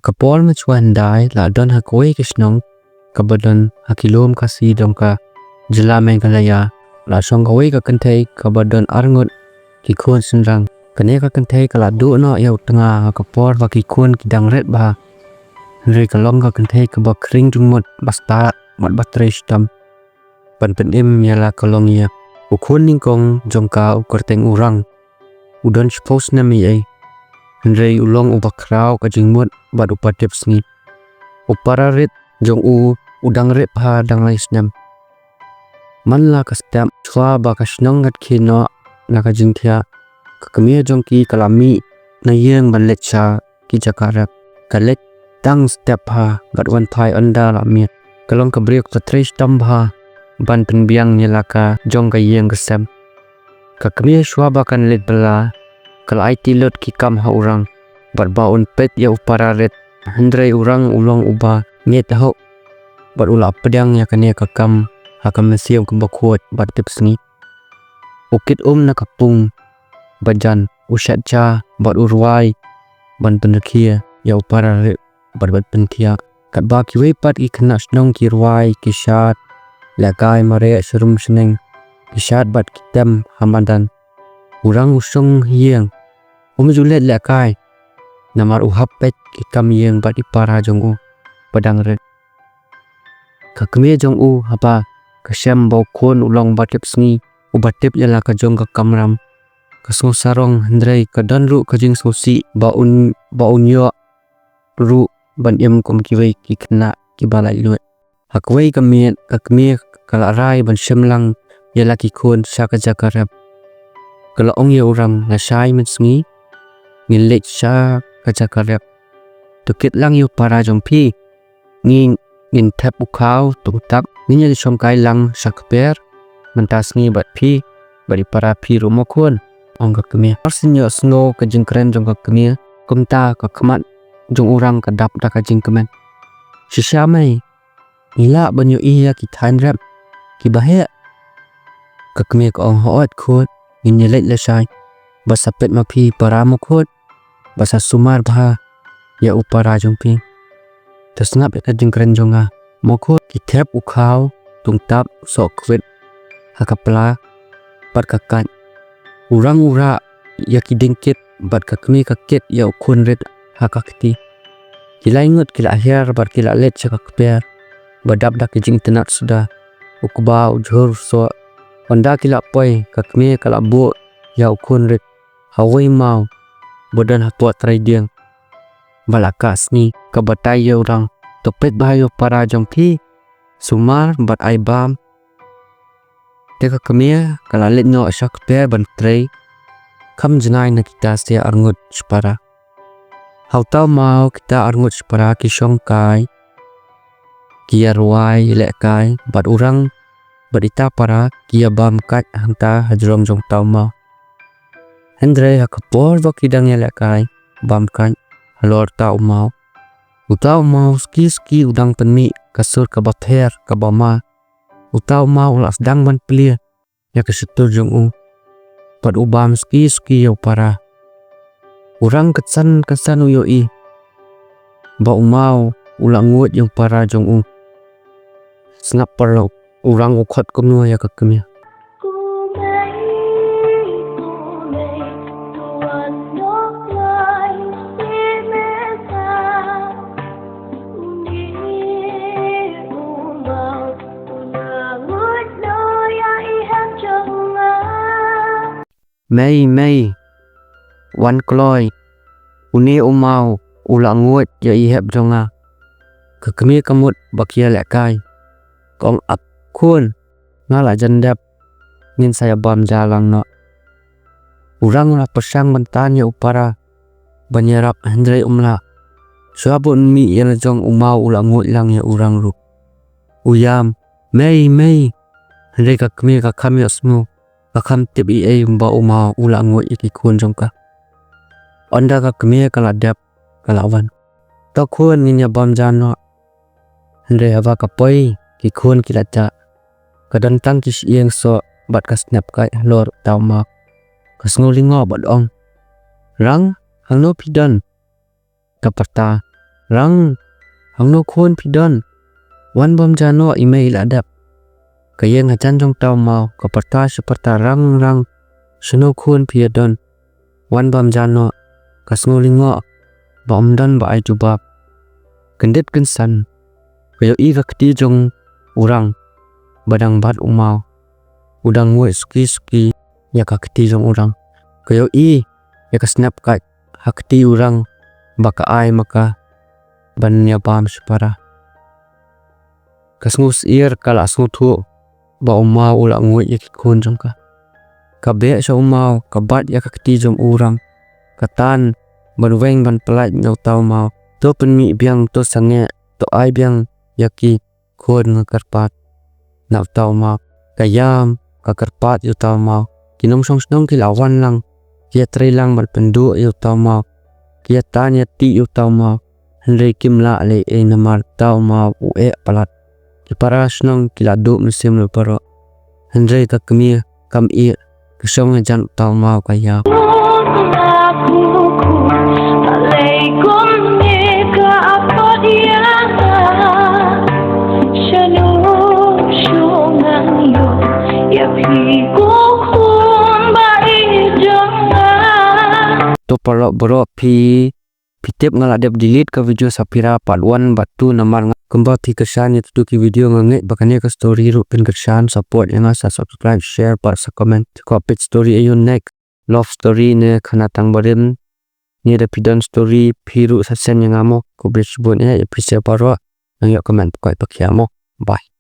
Hakapol machuandai la don hakoi kisnong kabadon hakilom khasi dongka jela Meghalaya la songkawai ka kantai kabadon arngut kikun senrang kane ka kantai kala du no yau tengah hakapol wa kikun kidang red bah Henry kalong ka kantai ka bakring jungmut basta mat batrai stam pan penim yala kalong ya ukun ningkong jongka ukurteng urang udon suppose nami ai Henry ulong ubakrau ka jingmut bad upatip sngi upararit jong udang red pa dangai snam manla ka stam chwa ba ka snong ngat khino na ka jingthia ka kamia jongki kalami na yeng ban lecha ki jakara kalek tang step ha gat wan thai anda la mi kalong ka break ka tres tam ha ban pen biang ni laka jong ka yeng ka sam ka kamia shwa ba kan let bala kal IT lot ki kam ha urang bat ba un pet ya upararet Henry urang ulong uba nget ho bat ula pedang ya kane ka kam hakam siam ka bakhot bat tip sngi ukit na kapung bajan ushat cha bat urwai ban penkhia ya upararet bat penthia kat ba ki wei pat ki khna snong ki rwai ki shat lakai mare serum seneng ki shat bat kitem hamadan urang usong hieng julet lakai namar uhap pet ki kam yeng bat ipara jong padang red ka kme jong hapa kasem bau khon ulong batip sngi ubatip yala ka jong ka kamram kasong sarong Henry ka dan ru ka jing sosi ba un yo ru ban em kom ki wei ki khna ki balai luet hakwei ka me kala rai ban semlang yala ki khon saka jakarap kala ong ye urang na sai men sngi ngin lech sa ka jakarap tukit lang yu para jong pi ngin thap ukhau tutak ninya di somkai lang sakper mentas ngi bat pi bari para pi rumo khon ong ka kemia arsinyo snow ka jingkren jong ka kemia kumta ka khamat jong urang ka dap da ka jingkemen shisha mai ila banyo iya ki than rap ki bahe ka kemia ka ong hoat khot ngin lech la sai basapet ma pi para mo khot basa sumar bha ya upara jong pi tasngap ka jingkren jonga mokho ki thep ukhau tungtap sok kwet hakapla pat kakan urang ura ya ki dingkit bat ka kmi ka ket ya ukhun red hakakti kilai ngut kila her bat kila let cha kakper badap dak jing tenat sudah ukba ujhur so onda kila poi ka kmi kala bo ya ukhun red hawai mau badan hatwa trai diang balaka sni ka batai ya urang topet bayo para jong pi sumar bat aibam teka kamia kala let no asak pe ban trai kam jinai na kita sia arngut spara hautau mau kita arngut spara ki songkai kia ruai le kai bat urang badita para kia bam kat hanta hajrong jong tau mau Henry hakapor ba kidang ya le kai bam kan halor tau mau utau mau ski udang penmi kasur ka bather ka bama utau mau las dang ban plia ya ka setur jong pat ubam ski yo para urang ketsan uyo I ba mau ulang ngut yung para jong snap parlo urang ukhot kumno ya ka kemia Mei wan kloi uni umau ulang ngut ya ihep jonga ka kemia kamut bakia le kai kong ap khun ngala jandap ngin saya bam jalang no urang la pasang bantan ya upara banyarap Henry umla suabun mi ya jong umau ulang ngut lang ya urang ru uyam Mei Henry ka kemia ka kami asmu kakam tip ai ba umau ulang ngut iki khun jongka onda ka kemia kala dap kalawan to khun ninya bam jano Henry hava ka poi ki khun kilata kadang tang ki sieng so bat ka snap kai lor tau mak kasngulingo bat ong rang hangno pidan kaparta rang hangno khon pidon wan bom jano email adap kayeng hajan jong tau mau kaparta seperta rang seno khon piadon wan bom jano kasngolingo bom dan ba ai jubab kendet kensan kayo I rakti jong urang badang bat umau udang ngoi suki ya kakti jong urang kayo I ya ka snap kat hakti urang baka ai maka banya bam supara kasngus ir kala asngutu ba umau ula ngoi ya kikun jong ka kabe sa umau kabat ya kakti jong urang katan banweng ban pelat nyau tau mau to penmi biang to sange to ai biang yaki khon ngakarpat nau tau mau kayam kakarpat yu tau mau kinom song snong kilawan lang kia trelang ban pendu yu tau mau kia tanya ti yu tau mau henry kim la le e namar tau mau ue palat kipara snong kiladu musim lu paro henry kakmi kam I kesong jan tau mau kayam to palo bro pitip ngaladep delete ke video sapira part 1 batu namar kembal ti kesan itu ki video ngange bakane ke story ru pin kesan support yang asa subscribe share par sa comment ko pit story ayo next love story ne khana tang barim ni da pidan story phiru sa sen yang amo ko bridge bon ya appreciate paro nang yo comment ko pakiamo bye.